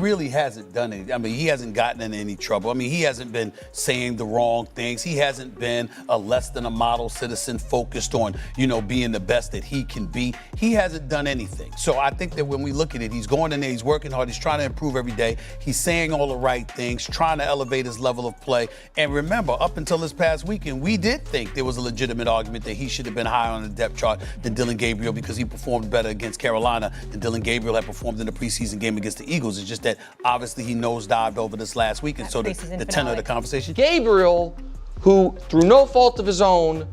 really hasn't done it. I mean, he hasn't gotten in any trouble. I mean, he hasn't been saying the wrong things. He hasn't been a less than a model citizen focused on, being the best that he can be. He hasn't done anything. So I think that when we look at it, he's going in there, he's working hard, he's trying to improve every day. He's saying all the right things, trying to elevate his level of play. And remember, up until this past weekend, we did think there was a legitimate argument that he should have been higher on the depth chart than Dylan Gabriel because he performed better against Carolina than Dylan Gabriel had performed in the preseason game against the Eagles. It's just that obviously he nosedived over this last week, and so the tenor of the conversation. Gabriel, who through no fault of his own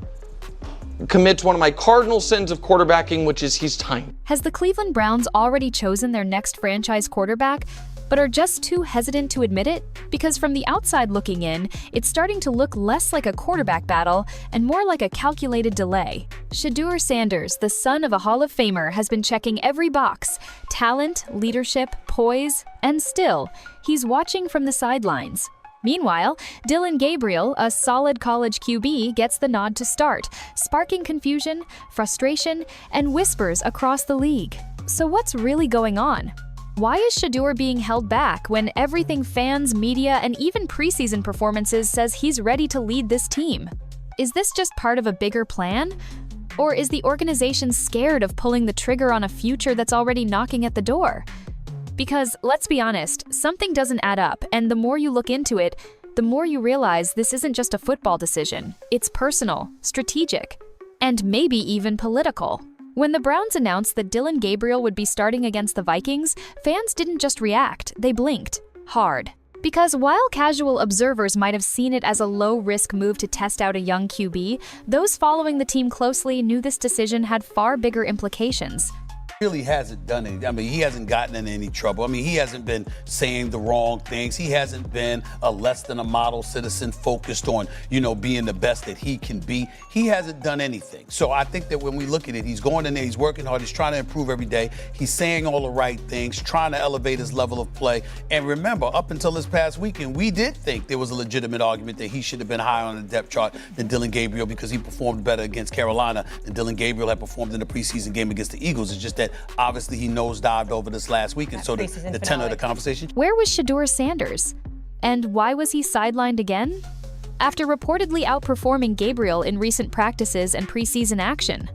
commits one of my cardinal sins of quarterbacking, which is he's tiny. Has the Cleveland Browns already chosen their next franchise quarterback, but are just too hesitant to admit it? Because from the outside looking in, it's starting to look less like a quarterback battle and more like a calculated delay. Shadur Sanders, the son of a Hall of Famer, has been checking every box: talent, leadership, poise, and still, he's watching from the sidelines. Meanwhile, Dylan Gabriel, a solid college QB, gets the nod to start, sparking confusion, frustration, and whispers across the league. So what's really going on? Why is Shedeur being held back when everything fans, media, and even preseason performances says he's ready to lead this team? Is this just part of a bigger plan? Or is the organization scared of pulling the trigger on a future that's already knocking at the door? Because, let's be honest, something doesn't add up, and the more you look into it, the more you realize this isn't just a football decision. It's personal, strategic, and maybe even political. When the Browns announced that Dylan Gabriel would be starting against the Vikings, fans didn't just react, they blinked hard. Because while casual observers might have seen it as a low-risk move to test out a young QB, those following the team closely knew this decision had far bigger implications. Really hasn't done it. I mean, he hasn't gotten in any trouble. I mean, he hasn't been saying the wrong things. He hasn't been a less than a model citizen focused on, being the best that he can be. He hasn't done anything. So I think that when we look at it, he's going in there, he's working hard, he's trying to improve every day. He's saying all the right things, trying to elevate his level of play. And remember, up until this past weekend, we did think there was a legitimate argument that he should have been higher on the depth chart than Dylan Gabriel because he performed better against Carolina than Dylan Gabriel had performed in the preseason game against the Eagles. It's just that obviously he nosedived over this last week, and so the tenor of the conversation. Where was Shadur Sanders? And why was he sidelined again? After reportedly outperforming Gabriel in recent practices and preseason action.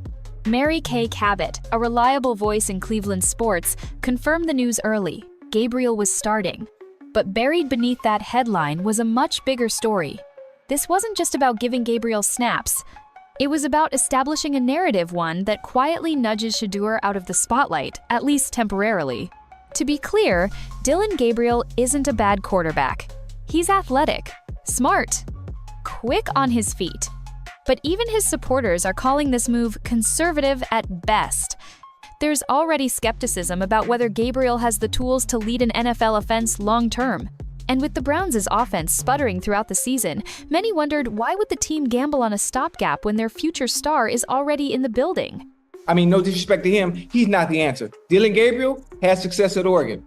Mary Kay Cabot, a reliable voice in Cleveland sports, confirmed the news early. Gabriel was starting. But buried beneath that headline was a much bigger story. This wasn't just about giving Gabriel snaps. It was about establishing a narrative one that quietly nudges Shedeur out of the spotlight, at least temporarily. To be clear, Dylan Gabriel isn't a bad quarterback. He's athletic, smart, quick on his feet. But even his supporters are calling this move conservative at best. There's already skepticism about whether Gabriel has the tools to lead an NFL offense long-term. And with the Browns' offense sputtering throughout the season, many wondered why would the team gamble on a stopgap when their future star is already in the building? I mean, no disrespect to him, he's not the answer. Dylan Gabriel had success at Oregon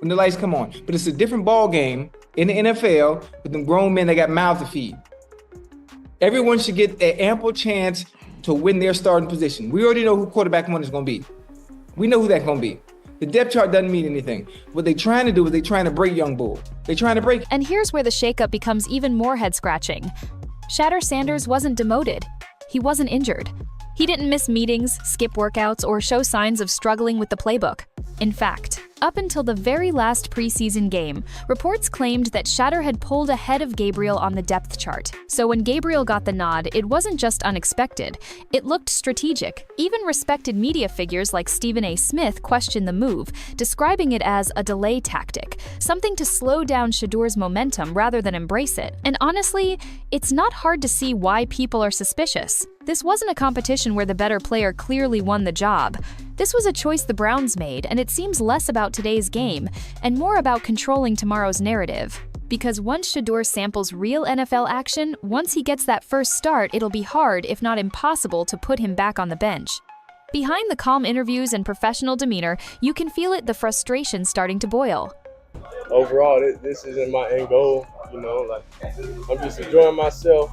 when the lights come on. But it's a different ball game in the NFL with them grown men that got mouths to feed. Everyone should get an ample chance to win their starting position. We already know who quarterback one is going to be. We know who that's going to be. The depth chart doesn't mean anything. What they're trying to do is they're trying to break young bull. They're trying to break. And here's where the shakeup becomes even more head-scratching. Shadur Sanders wasn't demoted. He wasn't injured. He didn't miss meetings, skip workouts, or show signs of struggling with the playbook. In fact, up until the very last preseason game, reports claimed that Shadur had pulled ahead of Gabriel on the depth chart. So when Gabriel got the nod, it wasn't just unexpected. It looked strategic. Even respected media figures like Stephen A. Smith questioned the move, describing it as a delay tactic, something to slow down Shedur's momentum rather than embrace it. And honestly, it's not hard to see why people are suspicious. This wasn't a competition where the better player clearly won the job. This was a choice the Browns made, and it seems less about today's game and more about controlling tomorrow's narrative. Because once Shedeur samples real NFL action, once he gets that first start, it'll be hard, if not impossible, to put him back on the bench. Behind the calm interviews and professional demeanor, you can feel it, the frustration starting to boil. Overall, this isn't my end goal, I'm just enjoying myself,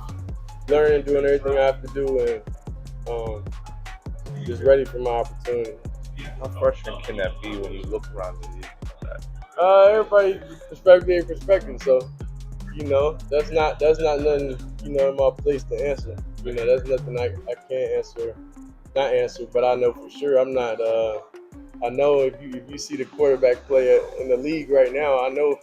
learning, doing everything I have to do, and just ready for my opportunity. How frustrating can that be when you look around the league? Everybody perspective. So, that's not nothing, in my place to answer. That's nothing I can't answer, not answer. But I know for sure I'm not. I know if you see the quarterback play in the league right now, I know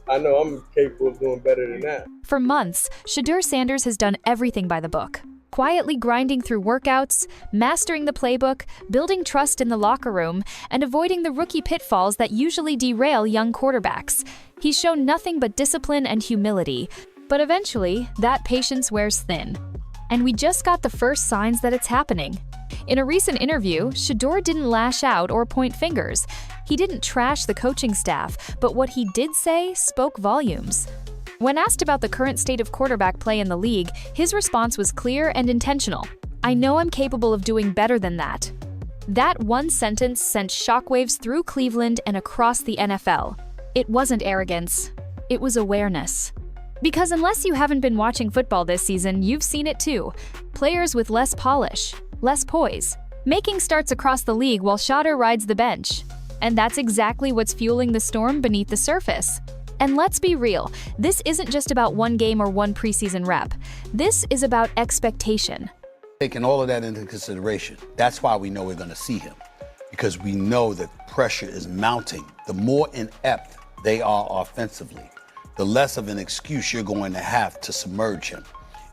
I'm capable of doing better than that. For months, Shadur Sanders has done everything by the book. Quietly grinding through workouts, mastering the playbook, building trust in the locker room, and avoiding the rookie pitfalls that usually derail young quarterbacks. He's shown nothing but discipline and humility, but eventually, that patience wears thin. And we just got the first signs that it's happening. In a recent interview, Shedeur didn't lash out or point fingers. He didn't trash the coaching staff, but what he did say spoke volumes. When asked about the current state of quarterback play in the league, his response was clear and intentional. "I know I'm capable of doing better than that." That one sentence sent shockwaves through Cleveland and across the NFL. It wasn't arrogance, it was awareness. Because unless you haven't been watching football this season, you've seen it too. Players with less polish, less poise, making starts across the league while Shadur rides the bench. And that's exactly what's fueling the storm beneath the surface. And let's be real, this isn't just about one game or one preseason rep. This is about expectation. Taking all of that into consideration, that's why we know we're going to see him. Because we know that pressure is mounting. The more inept they are offensively, the less of an excuse you're going to have to submerge him.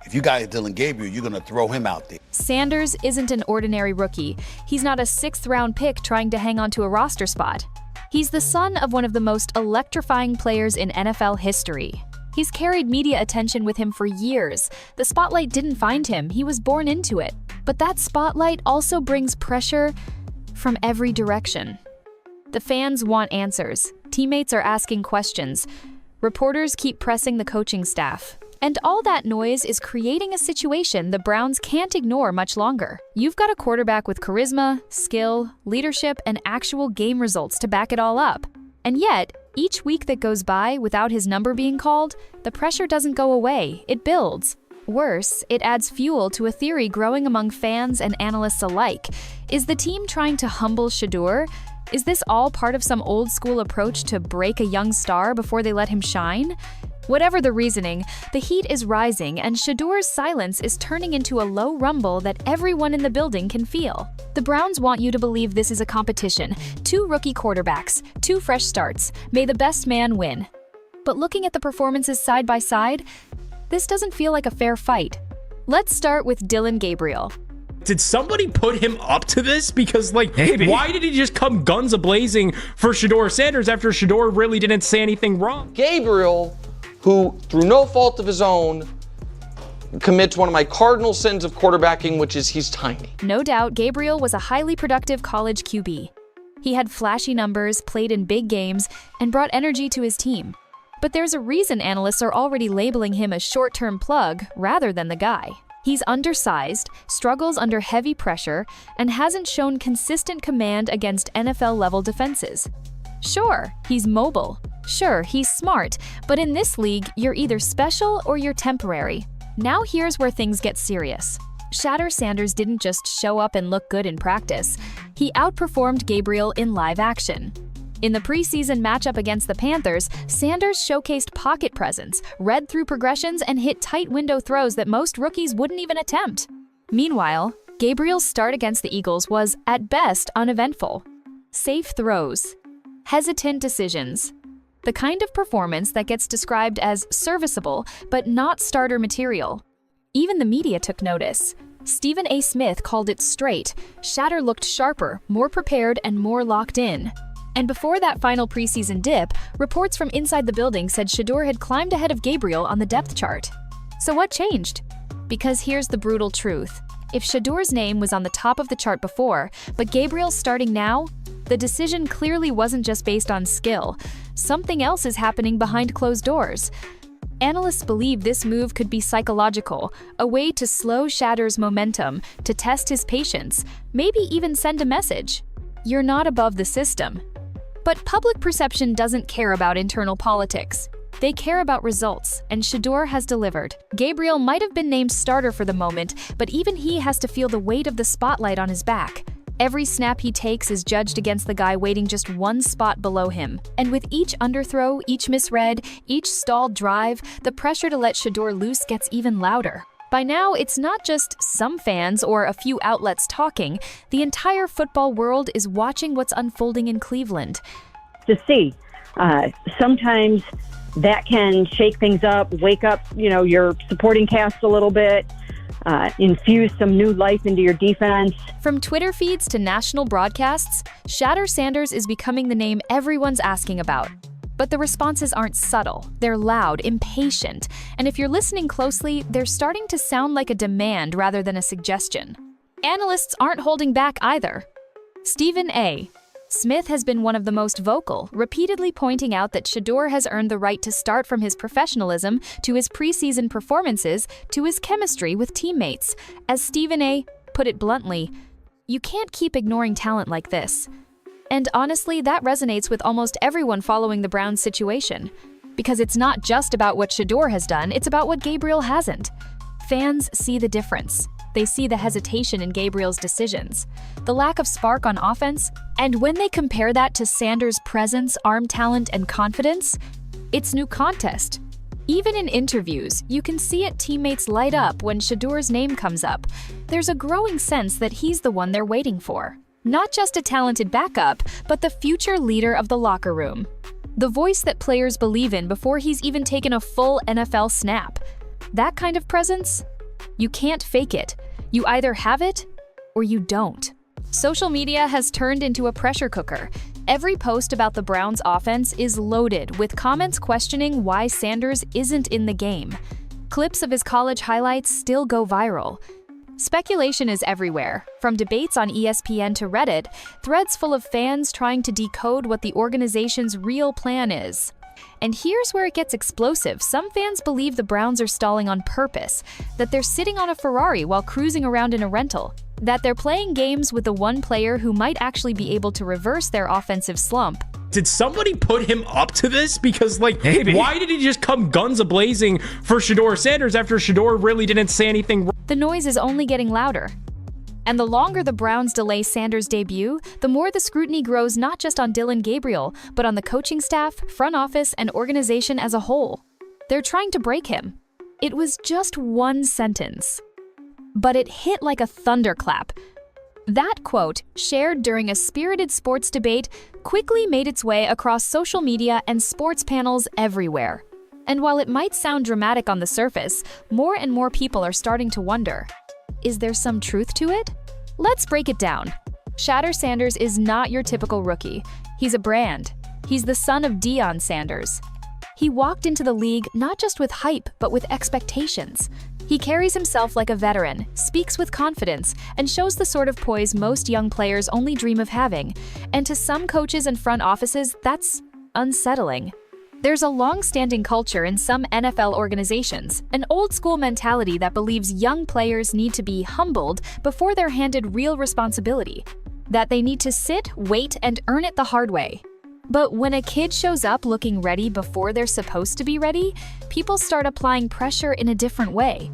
If you got Dylan Gabriel, you're going to throw him out there. Sanders isn't an ordinary rookie. He's not a sixth-round pick trying to hang on to a roster spot. He's the son of one of the most electrifying players in NFL history. He's carried media attention with him for years. The spotlight didn't find him, he was born into it. But that spotlight also brings pressure from every direction. The fans want answers. Teammates are asking questions. Reporters keep pressing the coaching staff. And all that noise is creating a situation the Browns can't ignore much longer. You've got a quarterback with charisma, skill, leadership, and actual game results to back it all up. And yet, each week that goes by without his number being called, the pressure doesn't go away, it builds. Worse, it adds fuel to a theory growing among fans and analysts alike. Is the team trying to humble Shedeur? Is this all part of some old-school approach to break a young star before they let him shine? Whatever the reasoning, the heat is rising and Shadeur's silence is turning into a low rumble that everyone in the building can feel. The Browns want you to believe this is a competition. 2 rookie quarterbacks, 2 fresh starts. May the best man win. But looking at the performances side by side, this doesn't feel like a fair fight. Let's start with Dylan Gabriel. Did somebody put him up to this? Because, why did he just come guns a-blazing for Shadur Sanders after Shedeur really didn't say anything wrong? Gabriel, who, through no fault of his own, commits one of my cardinal sins of quarterbacking, which is he's tiny. No doubt, Gabriel was a highly productive college QB. He had flashy numbers, played in big games, and brought energy to his team. But there's a reason analysts are already labeling him a short-term plug rather than the guy. He's undersized, struggles under heavy pressure, and hasn't shown consistent command against NFL-level defenses. Sure, he's mobile. Sure, he's smart, but in this league, you're either special or you're temporary. Now here's where things get serious. Shadur Sanders didn't just show up and look good in practice. He outperformed Gabriel in live action. In the preseason matchup against the Panthers, Sanders showcased pocket presence, read through progressions, and hit tight window throws that most rookies wouldn't even attempt. Meanwhile, Gabriel's start against the Eagles was, at best, uneventful. Safe throws, hesitant decisions, the kind of performance that gets described as serviceable but not starter material. Even the media took notice. Stephen A. Smith called it straight. Shadur looked sharper, more prepared, and more locked in. And before that final preseason dip, reports from inside the building said Shedeur had climbed ahead of Gabriel on the depth chart. So what changed? Because here's the brutal truth. If Shadeur's name was on the top of the chart before, but Gabriel's starting now, the decision clearly wasn't just based on skill. Something else is happening behind closed doors. Analysts believe this move could be psychological, a way to slow Shadur's momentum, to test his patience, maybe even send a message. You're not above the system. But public perception doesn't care about internal politics. They care about results, and Shedeur has delivered. Gabriel might have been named starter for the moment, but even he has to feel the weight of the spotlight on his back. Every snap he takes is judged against the guy waiting just one spot below him. And with each underthrow, each misread, each stalled drive, the pressure to let Shedeur loose gets even louder. By now, it's not just some fans or a few outlets talking. The entire football world is watching what's unfolding in Cleveland. To see. Sometimes that can shake things up, wake up, your supporting cast a little bit, infuse some new life into your defense. From Twitter feeds to national broadcasts, Shadur Sanders is becoming the name everyone's asking about. But the responses aren't subtle, they're loud, impatient, and if you're listening closely, they're starting to sound like a demand rather than a suggestion. Analysts aren't holding back either. Stephen A. Smith has been one of the most vocal, repeatedly pointing out that Shedeur has earned the right to start from his professionalism to his preseason performances to his chemistry with teammates. As Stephen A. put it bluntly, "You can't keep ignoring talent like this." And honestly, that resonates with almost everyone following the Browns' situation. Because it's not just about what Shedeur has done, it's about what Gabriel hasn't. Fans see the difference. They see the hesitation in Gabriel's decisions, the lack of spark on offense, and when they compare that to Sanders' presence, arm talent, and confidence, it's new contest. Even in interviews, you can see it teammates light up when Shedeur's name comes up. There's a growing sense that he's the one they're waiting for. Not just a talented backup, but the future leader of the locker room. The voice that players believe in before he's even taken a full NFL snap. That kind of presence? You can't fake it. You either have it or you don't. Social media has turned into a pressure cooker. Every post about the Browns' offense is loaded with comments questioning why Sanders isn't in the game. Clips of his college highlights still go viral. Speculation is everywhere, from debates on ESPN to Reddit, threads full of fans trying to decode what the organization's real plan is. And here's where it gets explosive. Some fans believe the Browns are stalling on purpose, that they're sitting on a Ferrari while cruising around in a rental, that they're playing games with the one player who might actually be able to reverse their offensive slump. Did somebody put him up to this? Because, maybe. Why did he just come guns a-blazing for Shadur Sanders after Shedeur really didn't say anything wrong? The noise is only getting louder. And the longer the Browns delay Sanders' debut, the more the scrutiny grows not just on Dylan Gabriel, but on the coaching staff, front office, and organization as a whole. They're trying to break him. It was just one sentence, but it hit like a thunderclap. That quote, shared during a spirited sports debate, quickly made its way across social media and sports panels everywhere. And while it might sound dramatic on the surface, more and more people are starting to wonder, is there some truth to it? Let's break it down. Shadur Sanders is not your typical rookie. He's a brand. He's the son of Deion Sanders. He walked into the league not just with hype, but with expectations. He carries himself like a veteran, speaks with confidence, and shows the sort of poise most young players only dream of having. And to some coaches and front offices, that's unsettling. There's a long-standing culture in some NFL organizations, an old-school mentality that believes young players need to be humbled before they're handed real responsibility, that they need to sit, wait, and earn it the hard way. But when a kid shows up looking ready before they're supposed to be ready, people start applying pressure in a different way.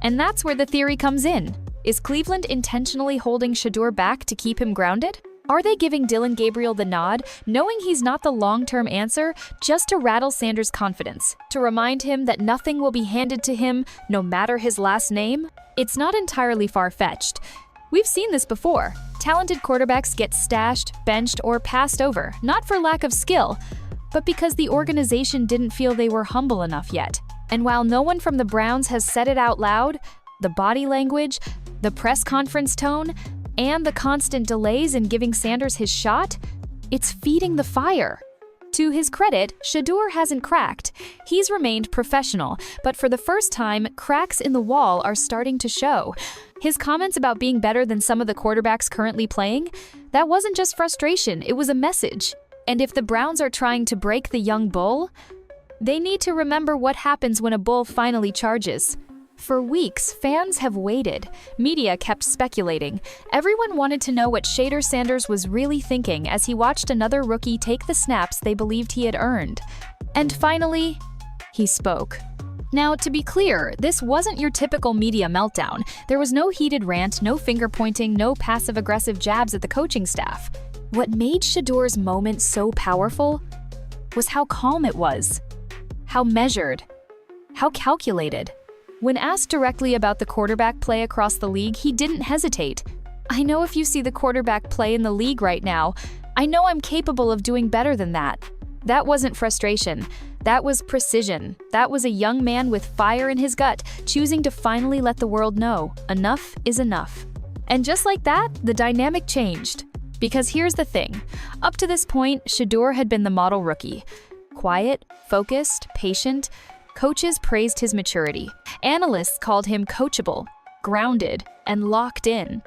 And that's where the theory comes in. Is Cleveland intentionally holding Shedeur back to keep him grounded? Are they giving Dylan Gabriel the nod, knowing he's not the long-term answer, just to rattle Sanders' confidence, to remind him that nothing will be handed to him, no matter his last name? It's not entirely far-fetched. We've seen this before. Talented quarterbacks get stashed, benched, or passed over, not for lack of skill, but because the organization didn't feel they were humble enough yet. And while no one from the Browns has said it out loud, the body language, the press conference tone, and the constant delays in giving Sanders his shot, it's feeding the fire. To his credit, Shedeur hasn't cracked. He's remained professional, but for the first time, cracks in the wall are starting to show. His comments about being better than some of the quarterbacks currently playing, that wasn't just frustration, it was a message. And if the Browns are trying to break the young bull, they need to remember what happens when a bull finally charges. For weeks, fans have waited. Media kept speculating. Everyone wanted to know what Shadur Sanders was really thinking as he watched another rookie take the snaps they believed he had earned. And finally, he spoke. Now, to be clear, this wasn't your typical media meltdown. There was no heated rant, no finger-pointing, no passive-aggressive jabs at the coaching staff. What made Shedeur's moment so powerful was how calm it was, how measured, how calculated. When asked directly about the quarterback play across the league, he didn't hesitate. "I know if you see the quarterback play in the league right now, I know I'm capable of doing better than that." That wasn't frustration. That was precision. That was a young man with fire in his gut, choosing to finally let the world know enough is enough. And just like that, the dynamic changed. Because here's the thing. Up to this point, Shedeur had been the model rookie. Quiet, focused, patient. Coaches praised his maturity. Analysts called him coachable, grounded, and locked in.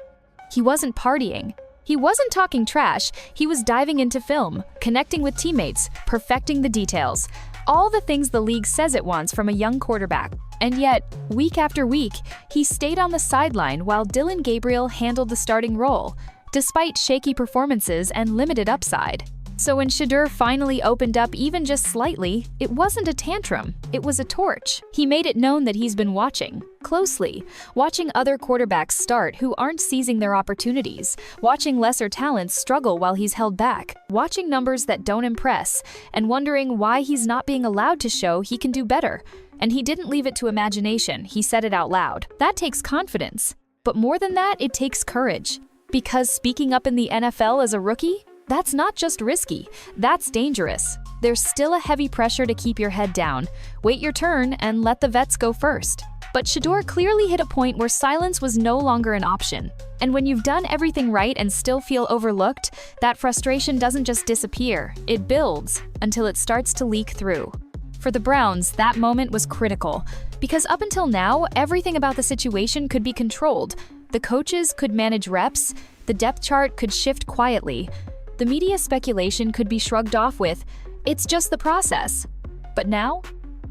He wasn't partying. He wasn't talking trash. He was diving into film, connecting with teammates, perfecting the details. All the things the league says it wants from a young quarterback. And yet, week after week, he stayed on the sideline while Dylan Gabriel handled the starting role, despite shaky performances and limited upside. So when Shedeur finally opened up even just slightly, it wasn't a tantrum, it was a torch. He made it known that he's been watching, closely, watching other quarterbacks start who aren't seizing their opportunities, watching lesser talents struggle while he's held back, watching numbers that don't impress, and wondering why he's not being allowed to show he can do better. And he didn't leave it to imagination, he said it out loud. That takes confidence. But more than that, it takes courage. Because speaking up in the NFL as a rookie, that's not just risky, that's dangerous. There's still a heavy pressure to keep your head down, wait your turn, and let the vets go first. But Shedeur clearly hit a point where silence was no longer an option. And when you've done everything right and still feel overlooked, that frustration doesn't just disappear, it builds until it starts to leak through. For the Browns, that moment was critical, because up until now, everything about the situation could be controlled. The coaches could manage reps, the depth chart could shift quietly, the media speculation could be shrugged off with, "It's just the process." But now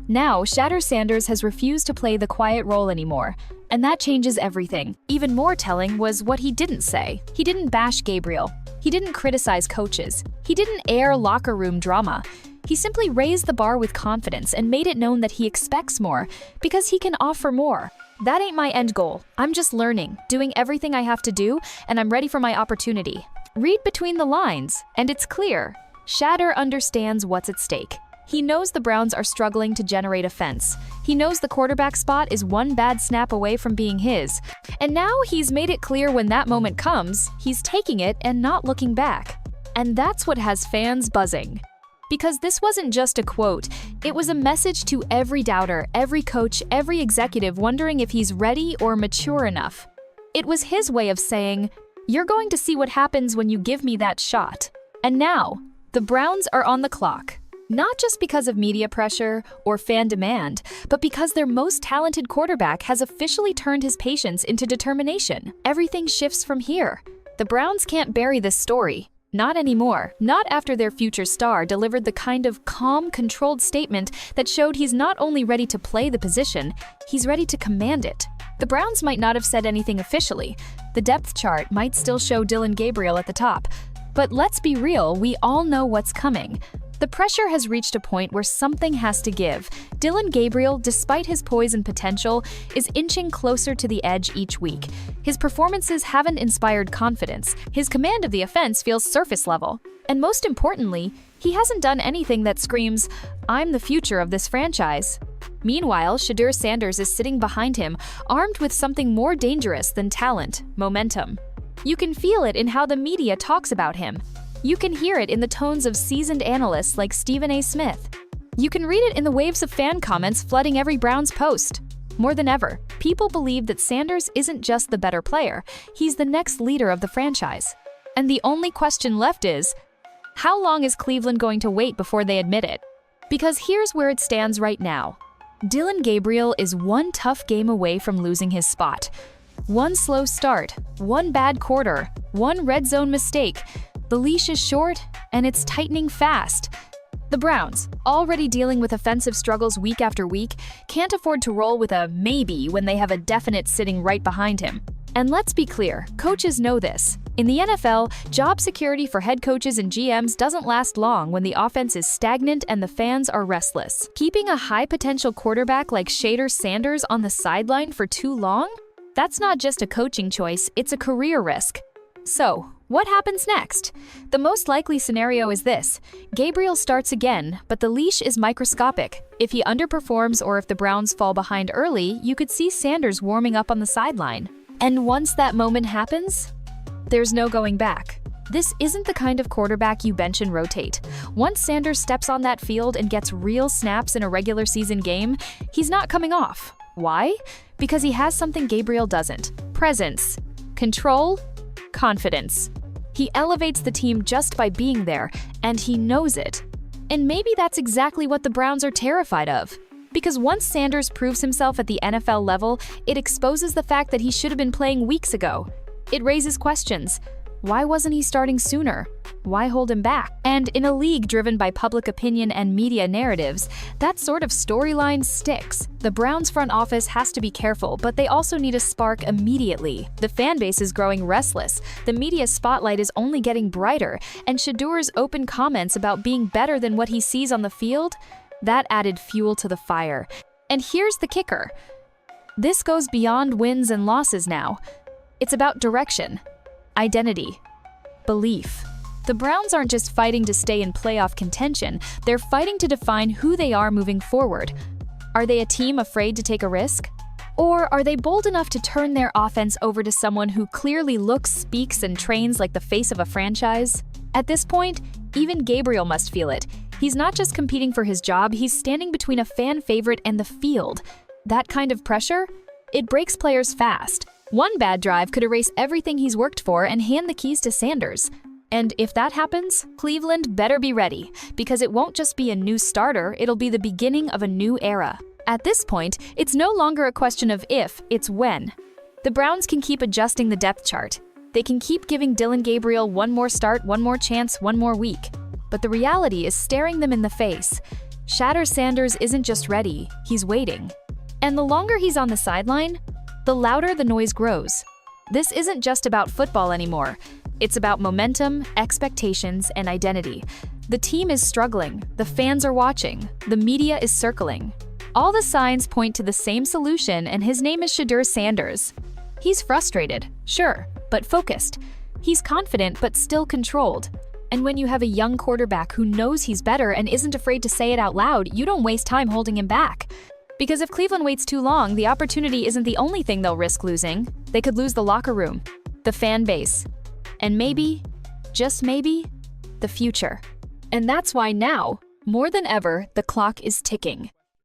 Shadur Sanders has refused to play the quiet role anymore, and that changes everything. Even more telling was what he didn't say. He didn't bash Gabriel. He didn't criticize coaches. He didn't air locker room drama. He simply raised the bar with confidence and made it known that he expects more because he can offer more. "That ain't my end goal. I'm just learning, doing everything I have to do, and I'm ready for my opportunity." Read between the lines, and it's clear. Shedeur understands what's at stake. He knows the Browns are struggling to generate offense. He knows the quarterback spot is one bad snap away from being his. And now he's made it clear when that moment comes, he's taking it and not looking back. And that's what has fans buzzing. Because this wasn't just a quote, it was a message to every doubter, every coach, every executive wondering if he's ready or mature enough. It was his way of saying, "You're going to see what happens when you give me that shot." And now, the Browns are on the clock. Not just because of media pressure or fan demand, but because their most talented quarterback has officially turned his patience into determination. Everything shifts from here. The Browns can't bury this story. Not anymore. Not after their future star delivered the kind of calm, controlled statement that showed he's not only ready to play the position, he's ready to command it. The Browns might not have said anything officially. The depth chart might still show Dylan Gabriel at the top. But let's be real, we all know what's coming. The pressure has reached a point where something has to give. Dylan Gabriel, despite his poise and potential, is inching closer to the edge each week. His performances haven't inspired confidence. His command of the offense feels surface level. And most importantly, he hasn't done anything that screams, "I'm the future of this franchise." Meanwhile, Shadur Sanders is sitting behind him, armed with something more dangerous than talent, momentum. You can feel it in how the media talks about him. You can hear it in the tones of seasoned analysts like Stephen A. Smith. You can read it in the waves of fan comments flooding every Browns post. More than ever, people believe that Sanders isn't just the better player, he's the next leader of the franchise. And the only question left is, how long is Cleveland going to wait before they admit it? Because here's where it stands right now. Dylan Gabriel is one tough game away from losing his spot. One slow start, one bad quarter, one red zone mistake. The leash is short, and it's tightening fast. The Browns, already dealing with offensive struggles week after week, can't afford to roll with a maybe when they have a definite sitting right behind him. And let's be clear, coaches know this. In the NFL, job security for head coaches and GMs doesn't last long when the offense is stagnant and the fans are restless. Keeping a high-potential quarterback like Shadur Sanders on the sideline for too long? That's not just a coaching choice, it's a career risk. So, what happens next? The most likely scenario is this. Gabriel starts again, but the leash is microscopic. If he underperforms or if the Browns fall behind early, you could see Sanders warming up on the sideline. And once that moment happens, there's no going back. This isn't the kind of quarterback you bench and rotate. Once Sanders steps on that field and gets real snaps in a regular season game, he's not coming off. Why? Because he has something Gabriel doesn't. Presence, control, confidence. He elevates the team just by being there, and he knows it. And maybe that's exactly what the Browns are terrified of. Because once Sanders proves himself at the NFL level, it exposes the fact that he should have been playing weeks ago. It raises questions. Why wasn't he starting sooner? Why hold him back? And in a league driven by public opinion and media narratives, that sort of storyline sticks. The Browns front office has to be careful, but they also need a spark immediately. The fan base is growing restless, the media spotlight is only getting brighter, and Shedur's open comments about being better than what he sees on the field, that added fuel to the fire. And here's the kicker. This goes beyond wins and losses now. It's about direction, identity, belief. The Browns aren't just fighting to stay in playoff contention, they're fighting to define who they are moving forward. Are they a team afraid to take a risk? Or are they bold enough to turn their offense over to someone who clearly looks, speaks, and trains like the face of a franchise? At this point, even Gabriel must feel it. He's not just competing for his job, he's standing between a fan favorite and the field. That kind of pressure? It breaks players fast. One bad drive could erase everything he's worked for and hand the keys to Sanders. And if that happens, Cleveland better be ready, because it won't just be a new starter, it'll be the beginning of a new era. At this point, it's no longer a question of if, it's when. The Browns can keep adjusting the depth chart. They can keep giving Dylan Gabriel one more start, one more chance, one more week. But the reality is staring them in the face. Shadur Sanders isn't just ready, he's waiting. And the longer he's on the sideline, the louder the noise grows. This isn't just about football anymore. It's about momentum, expectations, and identity. The team is struggling, the fans are watching, the media is circling. All the signs point to the same solution, and his name is Shadur Sanders. He's frustrated, sure, but focused. He's confident, but still controlled. And when you have a young quarterback who knows he's better and isn't afraid to say it out loud, you don't waste time holding him back. Because if Cleveland waits too long, the opportunity isn't the only thing they'll risk losing. They could lose the locker room, the fan base, and maybe, just maybe, the future. And that's why now, more than ever, the clock is ticking.